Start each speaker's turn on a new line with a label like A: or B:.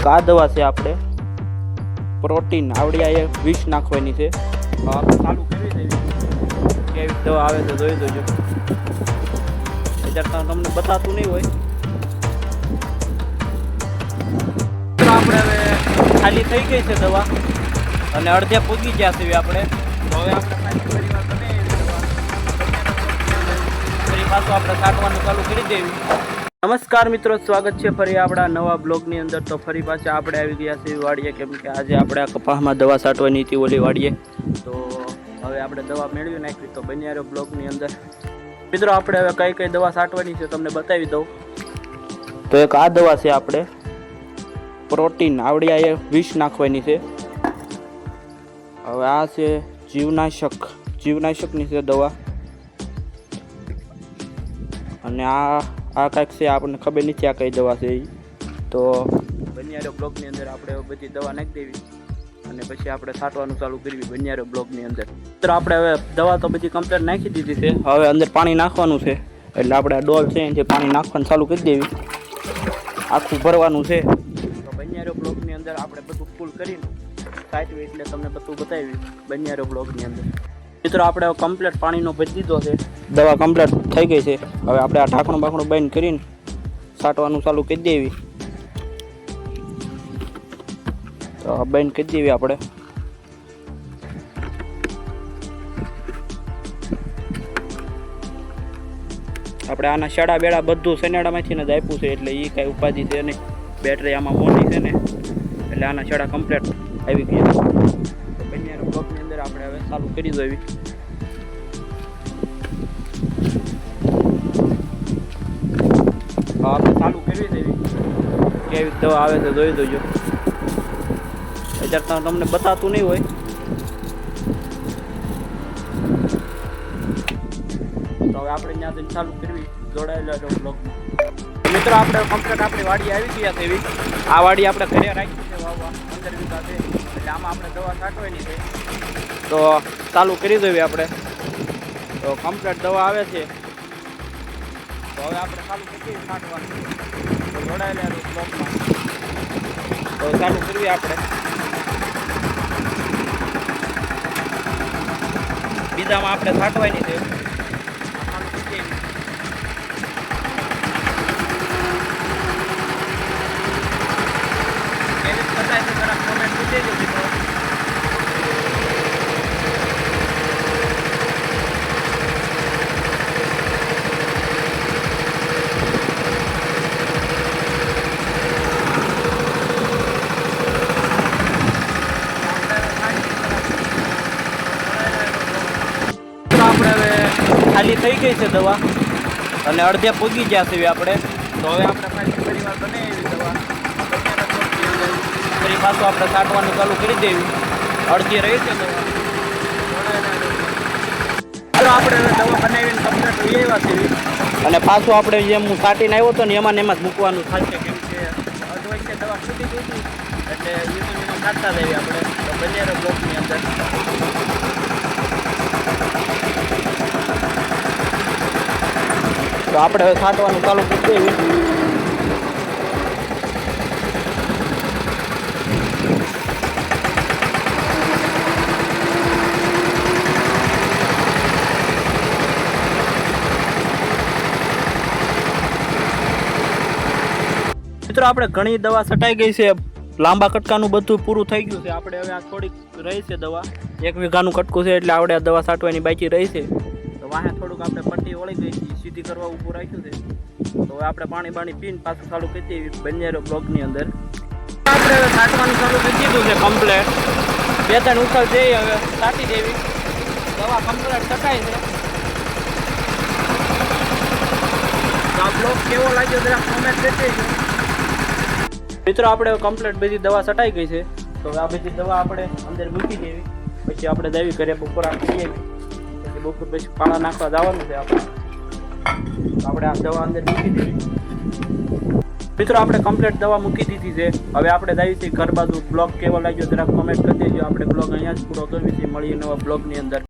A: એક આ દવા છે આપણે પ્રોટીન આવડી આ 20 નાખવાની છે. આપણે ચાલુ કરી દેવી કેવી દવા આવે તો જોઈ દેજો. અત્યારે તમને બતાતું નહીં હોય. આપણે હવે ખાલી થઈ ગઈ છે દવા અને અડધે પૂગી ગયા છે આપણે. તો હવે આપણે ફરી પાછું આપણે કાઢવાનું ચાલુ કરી દેવી. નમસ્કાર મિત્રો, સ્વાગત છે ફરી આપણા નવા બ્લોગની અંદર. તો ફરી પાછા આપણે આવી ગયા છીએ વાડીએ, કેમ કે આજે આપણે આ કપાસમાં દવા છાંટવાની હતી ઓલી વાડીએ. તો હવે આપણે દવા મેળવી નાખી. તો બન્યા રહ્યો બ્લોગની અંદર. મિત્રો આપણે હવે કઈ કઈ દવા છાંટવાની છે તમને બતાવી દઉં. તો એક આ દવા છે આપણે પ્રોટીન આવડી આ 20 નાખવાની છે. હવે આ છે જીવનાશકની છે દવા. અને આ કાંઈક છે, આપણને ખબર નથી આ કઈ દવા છે એ. તો બન્યા બ્લોગની અંદર આપણે બધી દવા નાખી દેવી અને પછી આપણે છાંટવાનું ચાલુ કરવી બન્યા બ્લોગની અંદર. તો આપણે હવે દવા તો બધી કમ્પ્લીટ નાખી દીધી છે. હવે અંદર પાણી નાખવાનું છે, એટલે આપણે આ ડોલ છે એનાથી પાણી નાખવાનું ચાલુ કરી દેવી. આખું ભરવાનું છે. તો બન્યા બ્લોગની અંદર આપણે બધું ફૂલ કરીને છાંટવી એટલે તમને બધું બતાવી બન્યા બ્લોગની અંદર. મિત્રો આપણે કમ્પ્લીટ પાણીનો ભરી દીધો છે, દવા કમ્પ્લીટ થઈ ગઈ છે. હવે આપણે આ ઢાંકણું બંધ કરીને છાંટવાનું ચાલુ કરી દેવી. તો બંધ કરી દેવી આપણે. આના શેડા બેડા બધું સનેડામાંથી જ આપ્યું છે, એટલે એ કાંઈ ઉપાધિ છે નહીં. બેટરી આમાં મોટી છે ને, એટલે આના શેડા કમ્પ્લીટ આવી ગયા. તો બન્યા બ્લોકની અંદર આપણે હવે ચાલુ કરી દેવી. આપણે ચાલુ કરવી દેવી કેવી દવા આવે છે જોઈ દેજો. અત્યારે તમને બતાતું નહીં હોય. તો હવે આપણે ત્યાં ચાલુ કરવી જોડાયેલા બ્લોગમાં. મિત્રો આપણે કમ્પ્લીટ આપણી વાડી આવી ગયા છે. એવી આ વાડી આપણે ઘરે રાખી છે વાવવા 15 વીઘા છે, એટલે આમાં આપણે દવા છાંટવાની છે. તો ચાલુ કરી દેવી આપણે. તો કમ્પ્લીટ દવા આવે છે. તો હવે આપણે ચાલુ કરી છાંટવાનું. તો જોડાયેલા બ્લોકમાં તો ચાલુ કરવી આપણે. બીજામાં આપણે છાંટવાની છે. ખાલી થઈ ગઈ છે દવા અને અડધે પૂગી ગયા છે આપણે. તો હવે આપણે ફરી વાર બનાવી દવા ફરી પાછું આપણે છાંટવાનું ચાલુ કરી દેવી. અડધી રહી છે દવા. આપણે દવા બનાવીને કમ્પ્લીટ લઈ આવ્યા છે અને પાછું આપણે જેમ હું છાંટીને આવ્યો હતો ને એમાં જ મૂકવાનું થશે, કેમ કે અડવાઈ દવા છૂટી ગઈ હતી એટલે એમાં છાંટતા જઈએ આપણે. તો બન્યા બ્લોકની અંદર તો આપણે હવે છાંટવાનું ચાલુ કરી દેવું. મિત્રો આપણે ઘણી દવા છટાઈ ગઈ છે. લાંબા કટકાનું બધું પૂરું થઈ ગયું છે. આપણે હવે આ થોડીક રહી છે દવા. 1 વીઘાનું કટકું છે, એટલે આપણે આ દવા છાંટવાની બાકી રહી છે. તો વાહે થોડુંક આપણે પટ્ટી વળી ગઈ સીધી કરવા ઊભું રાખ્યું છે. તો હવે આપણે પાણી પીને પાછું ચાલુ કરી દેવી બન્યા બ્લોગની અંદર. આપણે હવે છાંટવાનું ચાલુ કરી દીધું છે કમ્પ્લેટ. 2-3 ઉછળ જઈ હવે છાંટી દેવી. દવા કમ્પ્લેટ છટાઈ છે. આ બ્લોગ કેવો લાગ્યો જરા કોમેન્ટ કરી દેજો. મિત્રો આપણે કમ્પ્લેટ બધી દવા છટાઈ ગઈ છે. તો આ બધી દવા આપણે અંદર મૂકી દેવી. પછી આપણે દેવી ઘરે બપોર કરીએ. બપોર પછી પાણા નાખવા જવાનું છે આપણે આ દવા અંદર મૂકી દીધી. મિત્રો આપણે કમ્પ્લીટ દવા મૂકી દીધી છે. હવે આપણે જઈએ છીએ ઘર બાજુ. બ્લોગ કેવો લાગ્યો જરા કોમેન્ટ કરી દેજો. આપણે બ્લોગ અહીંયા જ પૂરો કરવી છે. મળીએ નવા બ્લોગની અંદર.